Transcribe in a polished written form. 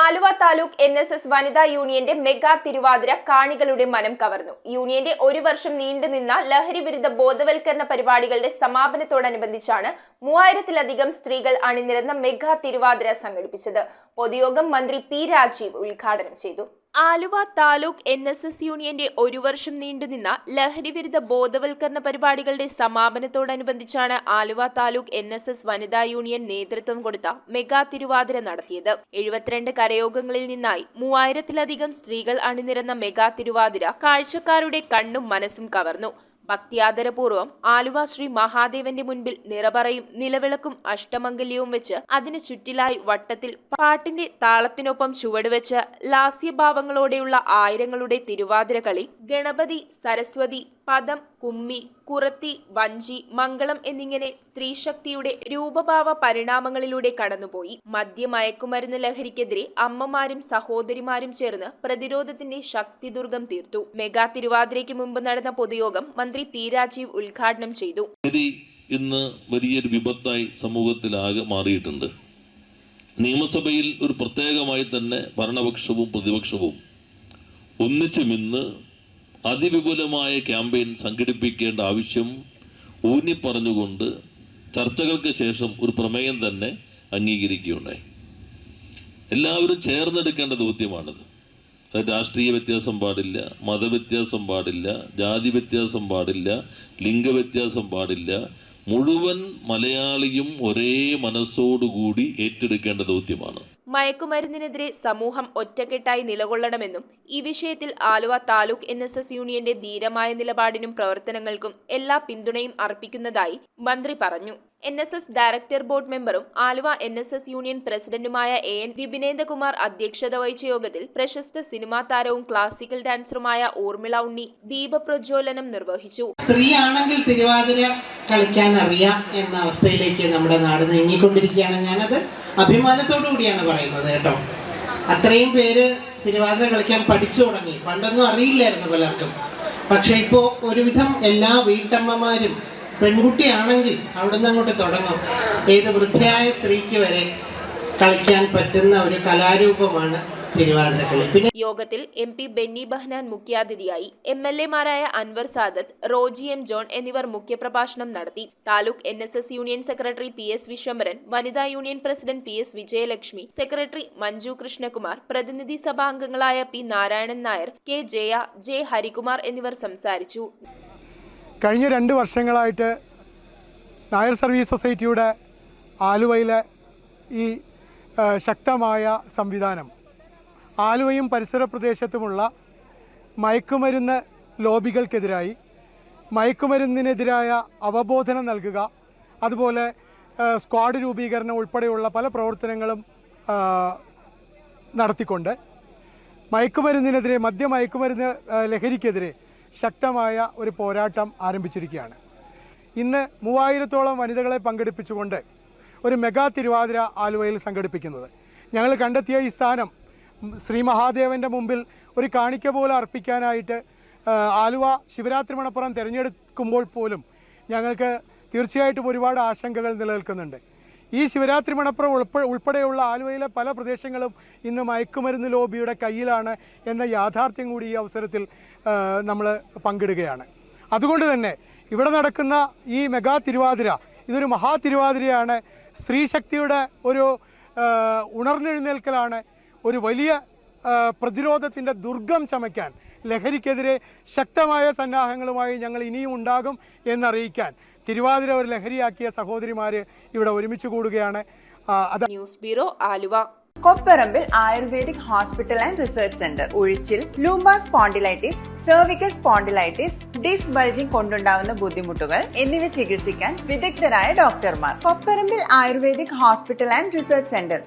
Aluva taluk NSS വനിതാ യൂണിയന്റെ mega Thiruvathira കാണികളുടെ മനം കവർന്നു. യൂണിയന്റെ ഒരു വർഷം നീണ്ടുനിന്ന ലഹരി വിരുദ്ധ ബോധവൽക്കരണ പരിപാടികളുടെ സമാപനത്തോടനുബന്ധിച്ചാണ് 3000-ലധികം സ്ത്രീകൾ അണിനിരന്ന മെഗാ തിരുവാതിര സംഘടിപ്പിച്ചത്. പൊതുയോഗം മന്ത്രി P. രാജീവ് ഉദ്ഘാടനം ചെയ്തു. ആലുവ താലൂക്ക് NSS യൂണിയന്റെ ഒരു വർഷം നീണ്ടുനിന്ന ലഹരി വിരുദ്ധ ബോധവൽക്കരണ പരിപാടികളുടെ സമാപനത്തോടനുബന്ധിച്ചാണ് ആലുവ താലൂക്ക് NSS വനിതാ യൂണിയൻ നേതൃത്വം കൊടുത്ത മെഗാ തിരുവാതിര നടത്തിയത്. 72 കരയോഗങ്ങളിൽ നിന്നായി 3000-ലധികം സ്ത്രീകൾ അണിനിരന്ന മെഗാ തിരുവാതിര കാഴ്ചക്കാരുടെ കണ്ണും മനസ്സും കവർന്നു. ഭക്തിയാദരപൂർവ്വം ആലുവ ശ്രീ മഹാദേവന്റെ മുൻപിൽ നിറപറയും നിലവിളക്കും അഷ്ടമംഗല്യവും വെച്ച് അതിനു ചുറ്റിലായി വട്ടത്തിൽ പാട്ടിന്റെ താളത്തിനൊപ്പം ചുവടുവെച്ച് ലാസ്യഭാവങ്ങളോടെയുള്ള ആയിരങ്ങളുടെ തിരുവാതിര കളി ഗണപതി, സരസ്വതി, പദം, കുമ്മി, കുറത്തി, വഞ്ചി, മംഗളം എന്നിങ്ങനെ സ്ത്രീശക്തിയുടെ രൂപഭാവ പരിണാമങ്ങളിലൂടെ കടന്നുപോയി. മദ്യമയക്കുമരുന്ന് ലഹരിക്കെതിരെ അമ്മമാരും സഹോദരിമാരും ചേർന്ന് പ്രതിരോധത്തിന്റെ ശക്തിദുർഗം തീർത്തു. മെഗാ തിരുവാതിരയ്ക്ക് മുമ്പ് നടന്ന പൊതുയോഗം മന്ത്രി P. രാജീവ് ഉദ്ഘാടനം ചെയ്തു. ഇന്ന് വലിയൊരു വിപത്തായി സമൂഹത്തിലാകെ മാറിയിട്ടുണ്ട്. നിയമസഭയിൽ ഒരു പ്രത്യേകമായി തന്നെ ഭരണപക്ഷവും പ്രതിപക്ഷവും ഒന്നിച്ചു നിന്ന് അതിവിപുലമായ ക്യാമ്പയിൻ സംഘടിപ്പിക്കേണ്ട ആവശ്യം ഊന്നിപ്പറഞ്ഞുകൊണ്ട് ചർച്ചകൾക്ക് ശേഷം ഒരു പ്രമേയം തന്നെ അംഗീകരിക്കുകയുണ്ടായി. എല്ലാവരും ചേർന്നെടുക്കേണ്ട ദൗത്യമാണിത്. രാഷ്ട്രീയ വ്യത്യാസം പാടില്ല, മതവ്യത്യാസം പാടില്ല, ജാതി വ്യത്യാസം പാടില്ല, ലിംഗവ്യത്യാസം പാടില്ല. മുഴുവൻ മലയാളിയും ഒരേ മനസ്സോടുകൂടി ഏറ്റെടുക്കേണ്ട ദൗത്യമാണ്. മയക്കുമരുന്നിനെതിരെ സമൂഹം ഒറ്റക്കെട്ടായി നിലകൊള്ളണമെന്നും ഈ വിഷയത്തിൽ ആലുവ താലൂക്ക് NSS യൂണിയന്റെ ധീരമായ നിലപാടിനും പ്രവർത്തനങ്ങൾക്കും എല്ലാ പിന്തുണയും അർപ്പിക്കുന്നതായി മന്ത്രി പറഞ്ഞു. NSS ഡയറക്ടർ ബോർഡ് മെമ്പറും ആലുവ NSS യൂണിയൻ പ്രസിഡന്റുമായ AN വിപിനേന്ദ്രകുമാർ അധ്യക്ഷത വഹിച്ച യോഗത്തിൽ പ്രശസ്ത സിനിമാ താരവും ക്ലാസിക്കൽ ഡാൻസറുമായ ഊർമിള ഉണ്ണി ദീപപ്രജ്വലനം നിർവഹിച്ചു. സ്ത്രീയാണെങ്കിൽ തിരുവാതിര കളിക്കാൻ അറിയാം എന്ന അവസ്ഥയിലേക്ക് നമ്മുടെ നാട് നീങ്ങിക്കൊണ്ടിരിക്കുകയാണ്. ഞാനത് അഭിമാനത്തോടു കൂടിയാണ് പറയുന്നത് കേട്ടോ. അത്രയും പേര് തിരുവാതിര കളിക്കാൻ പഠിച്ചു തുടങ്ങി. പണ്ടൊന്നും അറിയില്ലായിരുന്നു പലർക്കും. പക്ഷെ ഇപ്പോൾ ഒരുവിധം എല്ലാ വീട്ടമ്മമാരും പെൺകുട്ടിയാണെങ്കിൽ അവിടുന്ന് അങ്ങോട്ട് തുടങ്ങും. ഏത് വൃദ്ധയായ സ്ത്രീക്ക് വരെ കളിക്കാൻ പറ്റുന്ന ഒരു കലാരൂപമാണ് തിരുവാതിരക്കളി. പിന്നെ യോഗത്തിൽ MP ബെന്നി ബഹനാൻ മുഖ്യാതിഥിയായി. MLA-മാരായ അൻവർ സാദത്ത്, റോജി M. ജോൺ എന്നിവർ മുഖ്യപ്രഭാഷണം നടത്തി. Taluk NSS union secretary PS Vishwambharan, വനിതാ union president PS Vijayalakshmi, secretary Manju Krishnakumar, പ്രതിനിധി സഭാംഗങ്ങളായ P. Narayanan Nair, K. Jaya, J. Harikumar എന്നിവർ സംസാരിച്ചു. കഴിഞ്ഞ 2 വർഷങ്ങളായിട്ട് നായർ സർവീസ് സൊസൈറ്റിയുടെ ആലുവയിലെ ഈ ശക്തമായ സംവിധാനം ആലുവയും പരിസര പ്രദേശത്തുമുള്ള മയക്കുമരുന്ന് ലോബികൾക്കെതിരായി മയക്കുമരുന്നിനെതിരായ അവബോധനം നൽകുക, അതുപോലെ സ്ക്വാഡ് രൂപീകരണം ഉൾപ്പെടെയുള്ള പല പ്രവർത്തനങ്ങളും നടത്തിക്കൊണ്ട് മയക്കുമരുന്നിനെതിരെ മദ്യമയക്കുമരുന്ന് ലഹരിക്കെതിരെ ശക്തമായ ഒരു പോരാട്ടം ആരംഭിച്ചിരിക്കുകയാണ്. ഇന്ന് 3000-ഓളം വനിതകളെ പങ്കെടുപ്പിച്ചുകൊണ്ട് ഒരു മെഗാ തിരുവാതിര ആലുവയിൽ സംഘടിപ്പിക്കുന്നത്. ഞങ്ങൾ കണ്ടെത്തിയ ഈ സ്ഥാനം ശ്രീ മഹാദേവൻ്റെ മുമ്പിൽ ഒരു കാണിക്ക പോലെ അർപ്പിക്കാനായിട്ട് ആലുവ ശിവരാത്രി മണപ്പുറം തിരഞ്ഞെടുക്കുമ്പോൾ പോലും ഞങ്ങൾക്ക് തീർച്ചയായിട്ടും ഒരുപാട് ആശങ്കകൾ നിലനിൽക്കുന്നുണ്ട്. ഈ ശിവരാത്രി മണപ്പുറം ഉൾപ്പെടെയുള്ള ആലുവയിലെ പല പ്രദേശങ്ങളും ഇന്ന് മയക്കുമരുന്ന് ലോബിയുടെ കയ്യിലാണ് എന്ന യാഥാർത്ഥ്യം കൂടി ഈ അവസരത്തിൽ നമ്മൾ പങ്കിടുകയാണ്. അതുകൊണ്ട് തന്നെ ഇവിടെ നടക്കുന്ന ഈ മെഗാ തിരുവാതിര ഇതൊരു മഹാ തിരുവാതിരയാണ്. സ്ത്രീശക്തിയുടെ ഒരു ഉണർന്നെഴുന്നേൽക്കലാണ്. ഒരു വലിയ പ്രതിരോധത്തിൻ്റെ ദുർഗം ചമയ്ക്കാൻ, ലഹരിക്കെതിരെ ശക്തമായ സന്നാഹങ്ങളുമായി ഞങ്ങൾ ഇനിയും ഉണ്ടാകും എന്നറിയിക്കാൻ തിരുവാതിര ഒരു ലഹരിയാക്കിയ സഹോദരിമാർ ഇവിടെ ഒരുമിച്ച് കൂടുകയാണ്. News bureau, Aluva. Kopparambil ayurvedic hospital and research centre. ഉഴിച്ചിൽ, lumbar spondylitis, cervical spondylitis, disc bulging കൊണ്ടുണ്ടാവുന്ന ബുദ്ധിമുട്ടുകൾ എന്നിവ ചികിത്സിക്കാൻ വിദഗ്ധരായ ഡോക്ടർമാർ. Kopparambil ayurvedic hospital and research centre.